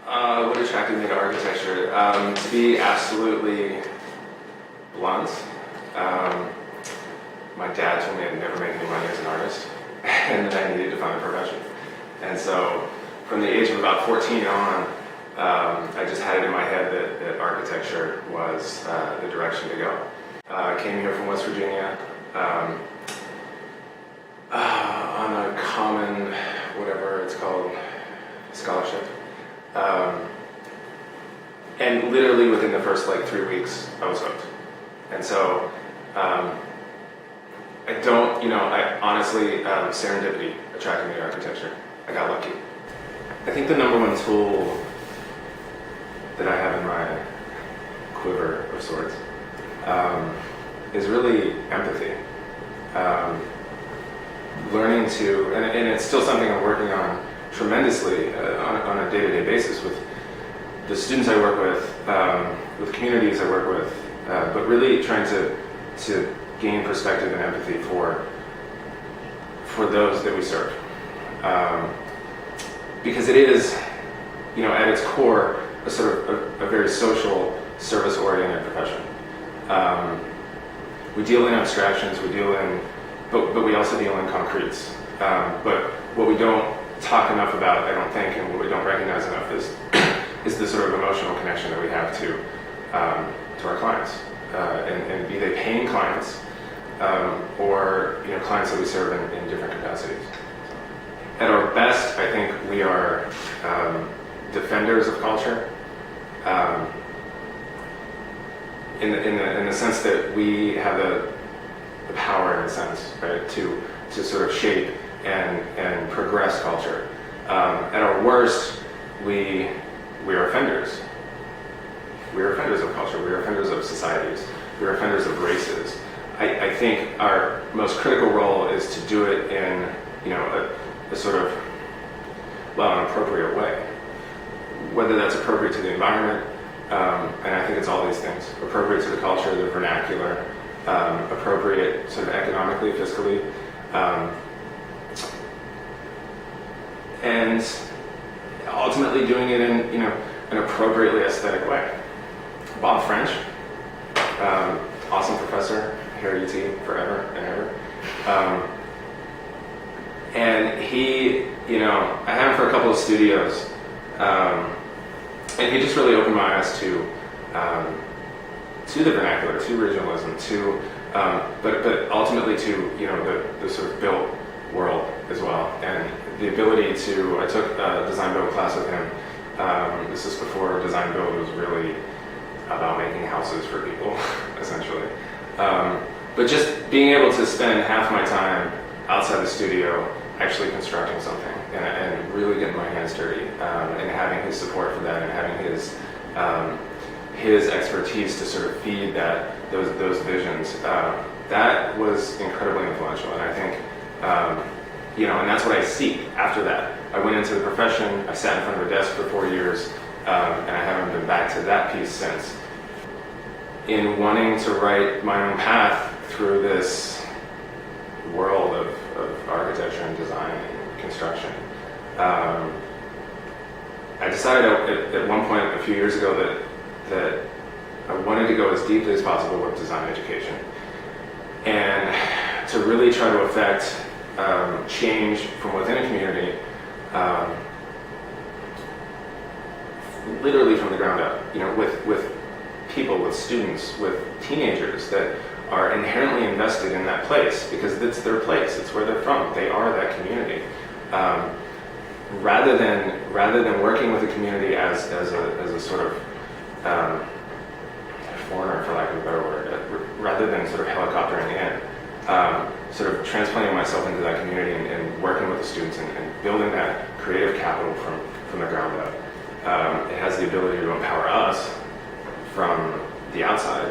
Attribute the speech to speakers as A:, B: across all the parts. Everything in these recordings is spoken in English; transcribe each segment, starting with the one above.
A: What attracted me to architecture? To be absolutely blunt, my dad told me I'd never make any money as an artist, and that I needed to find a profession. And so, from the age of about 14 on, I just had it in my head that architecture was the direction to go. I came here from West Virginia on a common, whatever it's called, scholarship. And literally within the first 3 weeks, I was hooked. And so, I honestly, serendipity attracted me to architecture. I got lucky. I think the number one tool that I have in my quiver of sorts is really empathy. Learning to, and it's still something I'm working on tremendously on a day-to-day basis with the students I work with communities I work with, but really trying to gain perspective and empathy for those that we serve. Because it is, at its core, a sort of a very social, service-oriented profession. We deal in abstractions, but we also deal in concretes. But what we don't talk enough about, I don't think, and what we don't recognize enough is the sort of emotional connection that we have to our clients, and be they paying clients or clients that we serve in different capacities. At our best, I think we are defenders of culture, in the sense that we have the power, in a sense, right, to sort of shape and progress culture. At our worst, we are offenders. We are offenders of culture. We are offenders of societies. We are offenders of races. I think our most critical role is to do it in a sort of, an appropriate way. Whether that's appropriate to the environment, and I think it's all these things. Appropriate to the culture, the vernacular, appropriate sort of economically, fiscally, and ultimately doing it in an appropriately aesthetic way. Bob French, awesome professor here at UT forever and ever. And he, I had him for a couple of studios, and he just really opened my eyes to the vernacular, to regionalism, but ultimately to the sort of built world as well, and the ability to. I took a design build class with him. This is before design build was really about making houses for people, essentially. But just being able to spend half my time outside the studio actually constructing something and really getting my hands dirty, and having his support for that, and having his expertise to sort of feed those visions, that was incredibly influential. And I think, and that's what I seek after that. I went into the profession, I sat in front of a desk for 4 years, and I haven't been back to that piece since. In wanting to write my own path through this world of architecture and design and construction, I decided at one point a few years ago that I wanted to go as deeply as possible with design education, and to really try to affect change from within a community, literally from the ground up, with people, with students, with teenagers that are inherently invested in that place because it's their place, it's where they're from, they are that community. Rather than working with the community as a sort of foreigner, for lack of a better word, rather than sort of helicoptering in, sort of transplanting myself into that community and working with the students and building that creative capital from the ground up. It has the ability to empower us from the outside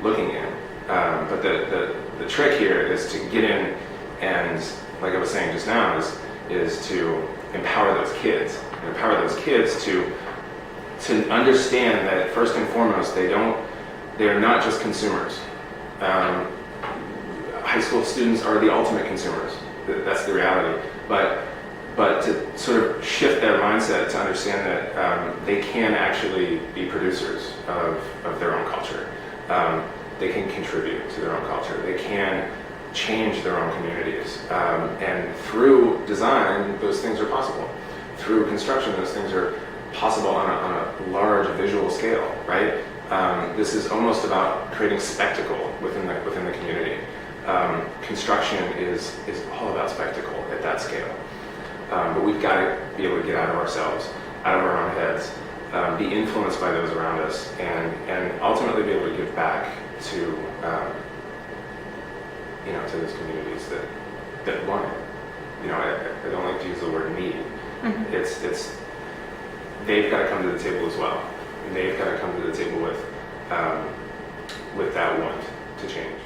A: looking in. But the trick here is to get in and, like I was saying just now, is to empower those kids. Empower those kids to understand that first and foremost they are not just consumers. High school students are the ultimate consumers. That's the reality. But to sort of shift their mindset to understand that they can actually be producers of their own culture. They can contribute to their own culture. They can change their own communities. And through design, those things are possible. Through construction, those things are possible on a large visual scale, right? This is almost about creating spectacle within the community. Construction is all about spectacle at that scale. But we've got to be able to get out of ourselves, out of our own heads, be influenced by those around us, and ultimately be able to give back to to those communities that want it. I don't like to use the word need.
B: Mm-hmm.
A: It's they've got to come to the table as well, and they've got to come to the table with that want to change.